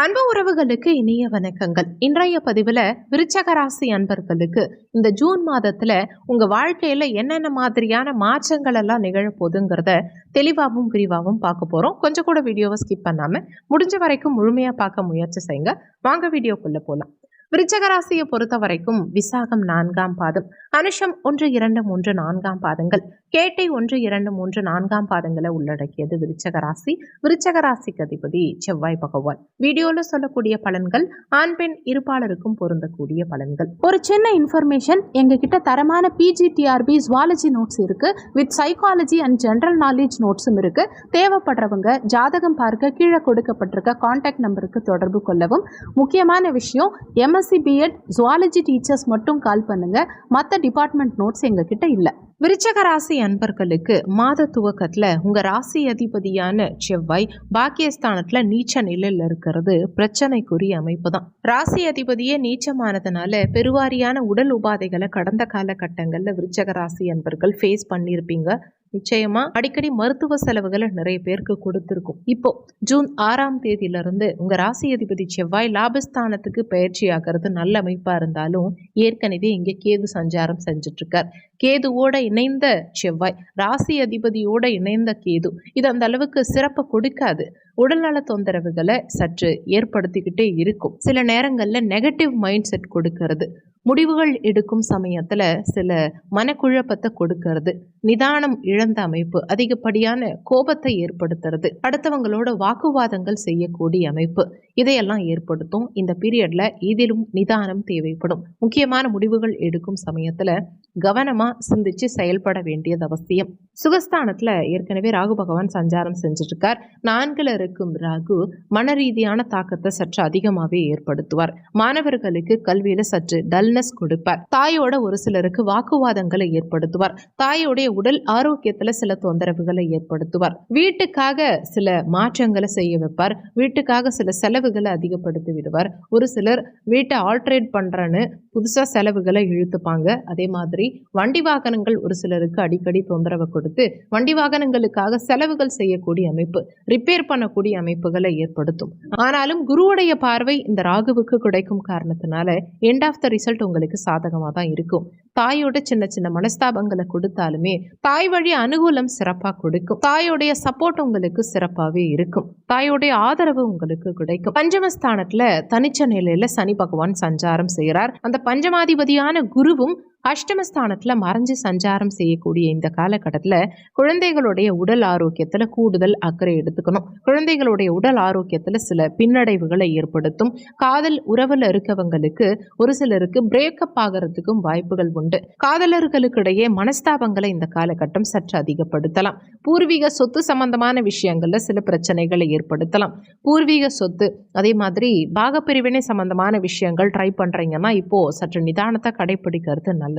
அன்பு உறவுகளுக்கு இனிய வணக்கங்கள். இன்றைய பதிவில் விருச்சக ராசி அன்பர்களுக்கு இந்த ஜூன் மாதத்துல உங்க வாழ்க்கையில என்னென்ன மாதிரியான மாற்றங்கள் எல்லாம் நிகழப்போகுதுங்கிறத தெளிவாகவும் விரிவாகவும் பார்க்க போறோம். கொஞ்சம் கூட வீடியோவை ஸ்கிப் பண்ணாம முடிஞ்ச வரைக்கும் முழுமையா பார்க்க முயற்சி செய்யுங்க. வாங்க வீடியோக்குள்ள போலாம். விருச்சக ராசியை பொறுத்த வரைக்கும் விசாகம் 4ஆம் பாதம், அனுஷம் 1, 2, 3, 4ஆம் பாதங்கள், கேட்டை 1, 2, 3, 4ஆம் பாதங்களை உள்ளடக்கியது விருச்சக ராசி. விருச்சக ராசிக்கு அதிபதி செவ்வாய் பகவான். வீடியோல சொல்லக்கூடிய பலன்கள் ஆண் பெண் இருப்பாளருக்கும் பொருந்தக்கூடிய பலன்கள். ஒரு சின்ன இன்ஃபர்மேஷன், எங்ககிட்ட தரமான PGTRB ஜுவாலஜி நோட்ஸ் இருக்கு, with psychology and general knowledge நோட்ஸும் இருக்கு. தேவைப்படுறவங்க ஜாதகம் பார்க்க கீழே கொடுக்கப்பட்டிருக்க கான்டாக்ட் நம்பருக்கு தொடர்பு கொள்ளவும். முக்கியமான விஷயம், MSc BEd ஜுவாலஜி டீச்சர்ஸ் மட்டும் கால் பண்ணுங்க, மற்ற டிபார்ட்மெண்ட் நோட்ஸ் எங்ககிட்ட இல்லை. விருச்சக ராசி அன்பர்களுக்கு மாத துவக்கத்துல உங்க ராசி அதிபதியான செவ்வாய் பாக்கியஸ்தானத்துல நீச்ச நிலையில இருக்கிறது பிரச்சனைக்குரிய அமைப்பு தான். ராசி அதிபதியே நீச்சமானதுனால பெருவாரியான உடல் உபாதைகளை கடந்த காலகட்டங்கள்ல விருச்சக ராசி அன்பர்கள் ஃபேஸ் பண்ணியிருப்பீங்க. நிச்சயமா அடிக்கடி மருத்துவ செலவுகளை நிறைய பேருக்கு கொடுத்திருக்கும். இப்போ ஜூன் 6ஆம் தேதியிலிருந்து உங்க ராசி அதிபதி செவ்வாய் லாபஸ்தானத்துக்கு பயிற்சி ஆகிறது நல்ல அமைப்பா இருந்தாலும் ஏற்கனவே இங்க கேது சஞ்சாரம் செஞ்சுட்டு இருக்கார். கேதுவோட இணைந்த செவ்வாய், ராசி அதிபதியோட இணைந்த கேது, இது அந்த அளவுக்கு சிறப்பை கொடுக்காது. உடல்நல தொந்தரவுகளை சற்று ஏற்படுத்திக்கிட்டே இருக்கும். சில நேரங்கள்ல நெகட்டிவ் மைண்ட் செட் கொடுக்கறது, முடிவுகள் எடுக்கும் சமயத்துல சில மனக்குழப்பத்தை கொடுக்கறது, நிதானம் இழந்த அமைப்பு, அதிகப்படியான கோபத்தை ஏற்படுத்துறது, அடுத்தவங்களோட வாக்குவாதங்கள் செய்யக்கூடிய அமைப்பு, இதையெல்லாம் ஏற்படுத்தும். இந்த பீரியட்ல இதிலும் நிதானம் தேவைப்படும். முக்கியமான முடிவுகள் எடுக்கும் சமயத்துல கவனமா சிந்திச்சு செயல்பட வேண்டியது அவசியம். சுகஸ்தானத்துல ஏற்கனவே ராகு பகவான் சஞ்சாரம் செஞ்சுட்டு இருக்கார். 4ல் இருக்கும் ராகு மன ரீதியான தாக்கத்தை சற்று அதிகமாவே ஏற்படுத்துவார். மாணவர்களுக்கு கல்வியில சற்று டல்னஸ் கொடுப்பார். தாயோட ஒரு சிலருக்கு வாக்குவாதங்களை ஏற்படுத்துவார். தாயோடைய உடல் ஆரோக்கியத்துல சில தொந்தரவுகளை ஏற்படுத்துவார். வீட்டுக்காக சில மாற்றங்களை செய்ய வைப்பார். வீட்டுக்காக சில செலவுகளை அதிகப்படுத்தி விடுவார். ஒரு சிலர் வீட்டை ஆல்ட்ரேட் பண்றேன்னு புதுசா செலவுகளை இழுத்துப்பாங்க. அதே மாதிரி வண்டி வாகனங்கள் ஒரு சிலருக்கு அடிக்கடி தொந்தரவை கொடுத்து வண்டி வாகனங்களுக்காக செலவுகள் செய்யக்கூடிய அமைப்பு, ரிப்பேர் பண்ணக்கூடிய அமைப்புகளை ஏற்படுத்தும். ஆனாலும் குருவுடைய பார்வை இந்த ராகுவுக்கு கிடைக்கும் காரணத்தினால எண்ட் ஆஃப் த ரிசல்ட் உங்களுக்கு சாதகமாக தான் இருக்கும். தாயோட சின்ன சின்ன மனஸ்தாபங்களை கொடுத்தாலுமே தாய் வழி அனுகூலம் சிறப்பா கொடுக்கும். தாயோடைய சப்போர்ட் உங்களுக்கு சிறப்பாகவே இருக்கும். தாயோடைய ஆதரவு உங்களுக்கு கிடைக்கும். பஞ்சமஸ்தானத்துல தனிச்ச நிலையில சனி பகவான் சஞ்சாரம் செய்கிறார். அந்த பஞ்சமாதிபதியான குருவும் அஷ்டமஸ்தானத்துல மறைஞ்சு சஞ்சாரம் செய்யக்கூடிய இந்த காலகட்டத்துல குழந்தைகளுடைய உடல் ஆரோக்கியத்துல கூடுதல் அக்கறை எடுத்துக்கணும். குழந்தைகளுடைய உடல் ஆரோக்கியத்துல சில பின்னடைவுகளை ஏற்படுத்தும். காதல் உறவுல இருக்கவங்களுக்கு ஒரு சிலருக்கு பிரேக்கப் ஆகிறதுக்கும் வாய்ப்புகள் உண்டு. காதலர்களுக்கு இடையே மனஸ்தாபங்களை இந்த காலகட்டம் சற்று அதிகப்படுத்தலாம். பூர்வீக சொத்து சம்பந்தமான விஷயங்கள்ல சில பிரச்சனைகளை ஏற்படுத்தலாம். பூர்வீக சொத்து, அதே மாதிரி பாகப்பிரிவினை சம்பந்தமான விஷயங்கள் ட்ரை பண்றீங்கன்னா இப்போ சற்று நிதானத்தை கடைபிடிக்கிறது நல்லது.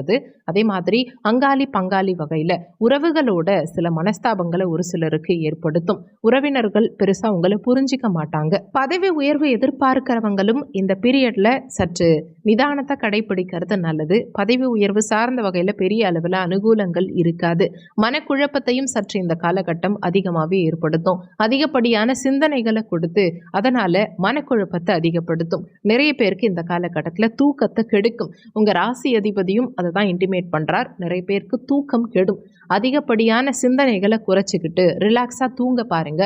அதே மாதிரி அங்காளி பங்காளி வகையில உறவுகளோட சில மனஸ்தாபங்களை ஒரு சிலருக்கு ஏற்படுத்தும். உறவினர்கள் பெருசா உங்களை புரிஞ்சிக்க மாட்டாங்க. பதவி உயர்வு எதிர்பார்க்கிறவங்களும் இந்த பீரியட்ல சற்று நிதானத்தை கடைபிடிக்கிறது நல்லது. பதவி உயர்வு சார்ந்த வகையில பெரிய அளவில் அனுகூலங்கள் இருக்காது. மனக்குழப்பத்தையும் சற்று இந்த காலகட்டம் அதிகமாகவே ஏற்படுத்தும். அதிகப்படியான சிந்தனைகளை கொடுத்து அதனால மனக்குழப்பத்தை அதிகப்படுத்தும். நிறைய பேருக்கு இந்த காலகட்டத்தில் தூக்கத்தை கெடுக்கும். உங்க ராசி அதிபதியும் அதை தான் இன்டிமேட் பண்றார். நிறைய பேருக்கு தூக்கம் கெடும். அதிகப்படியான சிந்தனைகளை குறைச்சிக்கிட்டு ரிலாக்ஸா தூங்க பாருங்க.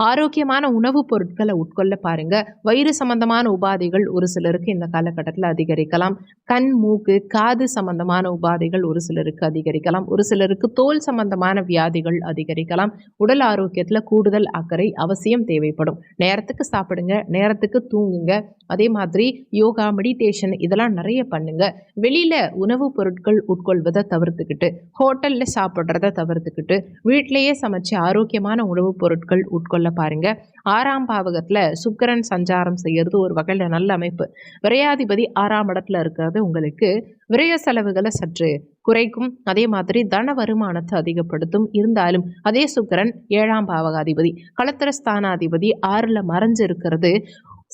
ஆரோக்கியமான உணவுப் பொருட்களை உட்கொள்ள பாருங்க. வயிறு சம்பந்தமான உபாதைகள் ஒரு சிலருக்கு இந்த காலகட்டத்தில் அதிகரிக்கலாம். கண், மூக்கு, காது சம்பந்தமான உபாதைகள் ஒரு சிலருக்கு அதிகரிக்கலாம். ஒரு சிலருக்கு தோல் சம்பந்தமான வியாதிகள் அதிகரிக்கலாம். உடல் ஆரோக்கியத்தில் கூடுதல் அக்கறை அவசியம் தேவைப்படும். நேரத்துக்கு சாப்பிடுங்க, நேரத்துக்கு தூங்குங்க. அதே மாதிரி யோகா, மெடிடேஷன் இதெல்லாம் நிறைய பண்ணுங்க. வெளியில உணவுப் பொருட்கள் உட்கொள்வதை தவிர்த்துக்கிட்டு, ஹோட்டல்ல சாப்பிட்றத தவிர்த்துக்கிட்டு வீட்டிலேயே சமைச்சு ஆரோக்கியமான உணவுப் பொருட்கள் உட்கொள்ள பாருங்க. 6ஆம் பாவகத்துல சுக்கிரன் சஞ்சாரம் செய்யறது ஒரு வகையில நல்ல அமைப்பு. விரையாதிபதி 6ஆம் இடத்துல இருக்கிறது உங்களுக்கு விரய செலவுகளை சற்று குறைக்கும். அதே மாதிரி தன வருமானத்தை அதிகப்படுத்தும். இருந்தாலும் அதே சுக்கிரன் 7ஆம் பாவகாதிபதி, களத்திர ஸ்தானாதிபதி 6ல் மறைஞ்சு இருக்கிறது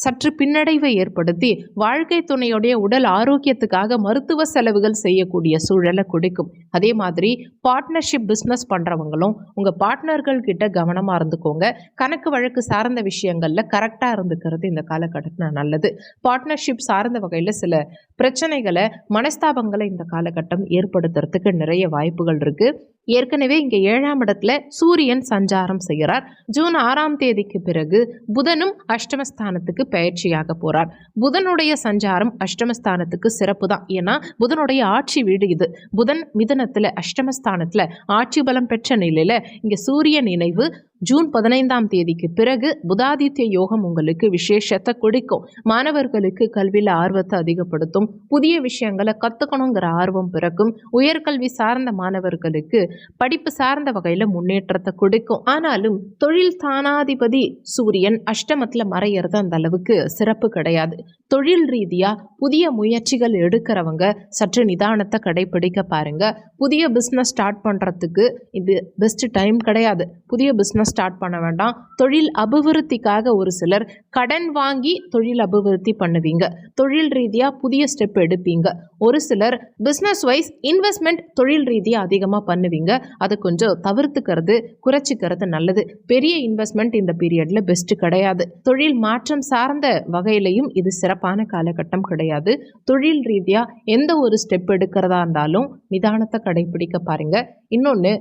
சற்று பின்னடைவை ஏற்படுத்தி வாழ்க்கை துணையுடைய உடல் ஆரோக்கியத்துக்காக மருத்துவ செலவுகள் செய்யக்கூடிய சூழலை கொடுக்கும். அதே மாதிரி பார்ட்னர்ஷிப் பிஸ்னஸ் பண்ணுறவங்களும் உங்கள் பார்ட்னர்கள் கிட்ட கவனமாக இருந்துக்கோங்க. கணக்கு வழக்கு சார்ந்த விஷயங்களில் கரெக்டாக இருந்துக்கிறது இந்த காலகட்டத்தில் நல்லது. பார்ட்னர்ஷிப் சார்ந்த வகையில் சில பிரச்சனைகளை, மனஸ்தாபங்களை இந்த காலகட்டம் ஏற்படுத்துறதுக்கு நிறைய வாய்ப்புகள் இருக்குது. ஏற்கனவே இங்கே 7ஆம் இடத்துல சூரியன் சஞ்சாரம் செய்கிறார். ஜூன் 6ஆம் தேதிக்கு பிறகு புதனும் அஷ்டமஸ்தானத்துக்கு பயிற்சியாக போறார். புதனுடைய சஞ்சாரம் அஷ்டமஸ்தானத்துக்கு சிறப்பு தான். ஏன்னா புதனுடைய ஆட்சி வீடு இது. புதன் மிதுனத்துல அஷ்டமஸ்தானத்துல ஆட்சி பலம் பெற்ற நிலையில இங்க சூரியன் இணைவு ஜூன் 15ஆம் தேதிக்கு பிறகு புதாதித்ய யோகம் உங்களுக்கு விசேஷத்தை கொடுக்கும். மாணவர்களுக்கு கல்வியில் ஆர்வத்தை அதிகப்படுத்தும். புதிய விஷயங்களை கற்றுக்கணுங்கிற ஆர்வம் பிறக்கும். உயர்கல்வி சார்ந்த மாணவர்களுக்கு படிப்பு சார்ந்த வகையில் முன்னேற்றத்தை கொடுக்கும். ஆனாலும் தொழில் தானாதிபதி சூரியன் அஷ்டமத்தில் மறையிறது அந்த அளவுக்கு சிறப்பு கிடையாது. தொழில் ரீதியாக புதிய முயற்சிகள் எடுக்கிறவங்க சற்று நிதானத்தை கடைபிடிக்க பாருங்க. புதிய பிஸ்னஸ் ஸ்டார்ட் பண்ணுறதுக்கு இது பெஸ்ட் டைம் கிடையாது. புதிய பிஸ்னஸ் ஸ்டார்ட் பண்ண வேண்டாம். தொழில் அபிவிருத்திக்காக ஒரு சிலர் கடன் வாங்கி தொழில் அபிவிருத்தி பண்ணுவீங்க. தொழில் ரீதியாக புதிய ஸ்டெப் எடுப்பீங்க. ஒரு சிலர் பிஸ்னஸ் வைஸ் இன்வெஸ்ட்மெண்ட் தொழில் ரீதியாக அதிகமாக பண்ணுவீங்க. அதை கொஞ்சம் தவிர்த்துக்கிறது, குறைச்சிக்கிறது நல்லது. பெரிய இன்வெஸ்ட்மெண்ட் இந்த பீரியடில் பெஸ்ட் கிடையாது. தொழில் மாற்றம் சார்ந்த வகையிலையும் இது சிறப்பான காலகட்டம் கிடையாது. தொழில் ரீதியாக எந்த ஒரு ஸ்டெப் எடுக்கிறதா இருந்தாலும் நிதானத்தை கடைபிடிக்க பாருங்க. இன்னொன்று,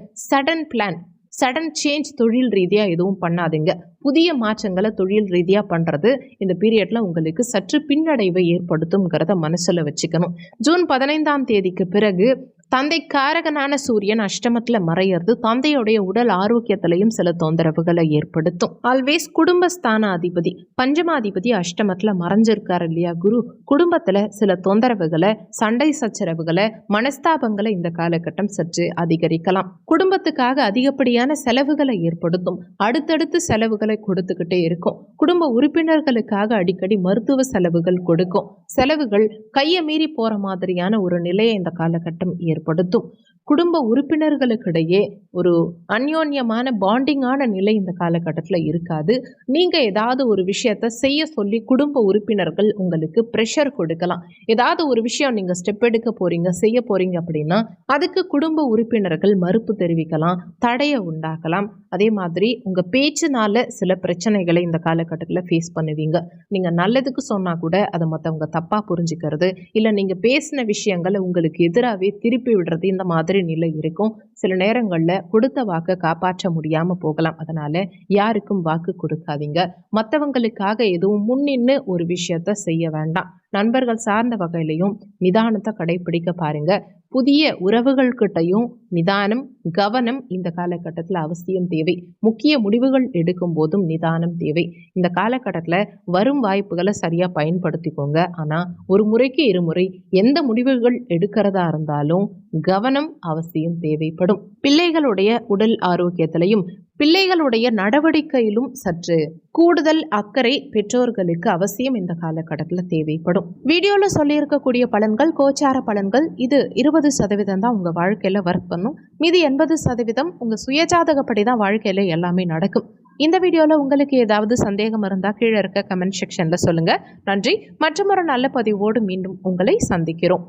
சடன் சேஞ்ச் தொழில் ரீதியாக எதுவும் பண்ணாதீங்க. புதிய மாற்றங்களை தொழில் ரீதியாக பண்ணுறது இந்த பீரியடில் உங்களுக்கு சற்று பின்னடைவை ஏற்படுத்தும்ங்கிறத மனசில் வச்சுக்கணும். ஜூன் 15ஆம் தேதிக்கு பிறகு தந்தை காரகனான சூரியன் அஷ்டமத்தில் மறையிறது தந்தையுடைய உடல் ஆரோக்கியத்திலையும் சில தொந்தரவுகளை ஏற்படுத்தும். ஆல்வேஸ் குடும்பஸ்தான அதிபதி பஞ்சமாதிபதி அஷ்டமத்தில் மறைஞ்சிருக்காரு இல்லையா குரு. குடும்பத்தில் சில தொந்தரவுகளை, சண்டை சச்சரவுகளை, மனஸ்தாபங்களை இந்த காலகட்டம் சற்று அதிகரிக்கலாம். குடும்பத்துக்காக அதிகப்படியான செலவுகளை ஏற்படுத்தும். அடுத்தடுத்து செலவுகளை கொடுத்துக்கிட்டே இருக்கும். குடும்ப உறுப்பினர்களுக்காக அடிக்கடி மருத்துவ செலவுகள் கொடுக்கும். செலவுகள் கையை மீறி போற மாதிரியான ஒரு நிலையை இந்த காலகட்டம் ஏற்படுத்தும். குடும்ப உறுப்பினர்களுக்கிடையே ஒரு அந்யோன்யமான பாண்டிங்கான நிலை இந்த காலகட்டத்தில் இருக்காது. நீங்கள் ஏதாவது ஒரு விஷயத்தை செய்ய சொல்லி குடும்ப உறுப்பினர்கள் உங்களுக்கு ப்ரெஷர் கொடுக்கலாம். ஏதாவது ஒரு விஷயம் நீங்கள் ஸ்டெப் எடுக்க போகிறீங்க, செய்ய போகிறீங்க அப்படின்னா அதுக்கு குடும்ப உறுப்பினர்கள் மறுப்பு தெரிவிக்கலாம், தடையை உண்டாக்கலாம். அதே மாதிரி உங்கள் பேச்சுனால சில பிரச்சனைகளை இந்த காலகட்டத்தில் ஃபேஸ் பண்ணுவீங்க. நீங்கள் நல்லதுக்கு சொன்னால் கூட அதை மற்றவங்க தப்பாக புரிஞ்சுக்கிறது, இல்லை நீங்கள் பேசின விஷயங்களை உங்களுக்கு எதிராகவே திருப்பி விடுறது, இந்த மாதிரி நிலை இருக்கும். சில நேரங்களில் கொடுத்த வாக்கை காப்பாற்ற முடியாமல் போகலாம். அதனால் யாருக்கும் வாக்கு கொடுக்காதீங்க. மற்றவங்களுக்காக எதுவும் முன்னின்று ஒரு விஷயத்த செய்ய வேண்டாம். நண்பர்கள் சார்ந்த வகையிலையும் நிதானத்தை கடைபிடிக்க பாருங்க. புதிய உறவுகள்கிட்டையும் நிதானம், கவனம் இந்த காலகட்டத்தில் அவசியம் தேவை. முக்கிய முடிவுகள் எடுக்கும் போதும் நிதானம் தேவை. இந்த காலகட்டத்தில் வரும் வாய்ப்புகளை சரியாக பயன்படுத்திக்கோங்க. ஆனால் ஒரு முறைக்கு இருமுறை எந்த முடிவுகள் எடுக்கிறதா இருந்தாலும் கவனம் அவசியம் தேவைப்படும். பிள்ளைகளுடைய உடல் ஆரோக்கியத்திலையும் பிள்ளைகளுடைய நடவடிக்கையிலும் சற்று கூடுதல் அக்கறை பெற்றோர்களுக்கு அவசியம் இந்த காலகட்டத்தில் தேவைப்படும். வீடியோவில் சொல்லியிருக்கக்கூடிய பலன்கள் கோச்சார பலன்கள். இது 20% தான் உங்கள் வாழ்க்கையில் ஒர்க் பண்ணும். மீதி 80% உங்கள் சுயஜாதகப்படி தான் வாழ்க்கையில் எல்லாமே நடக்கும். இந்த வீடியோவில் உங்களுக்கு ஏதாவது சந்தேகம் இருந்தால் கீழே இருக்க கமெண்ட் செக்ஷனில் சொல்லுங்கள். நன்றி. மற்றும் ஒரு நல்ல பதிவோடு மீண்டும் உங்களை சந்திக்கிறோம்.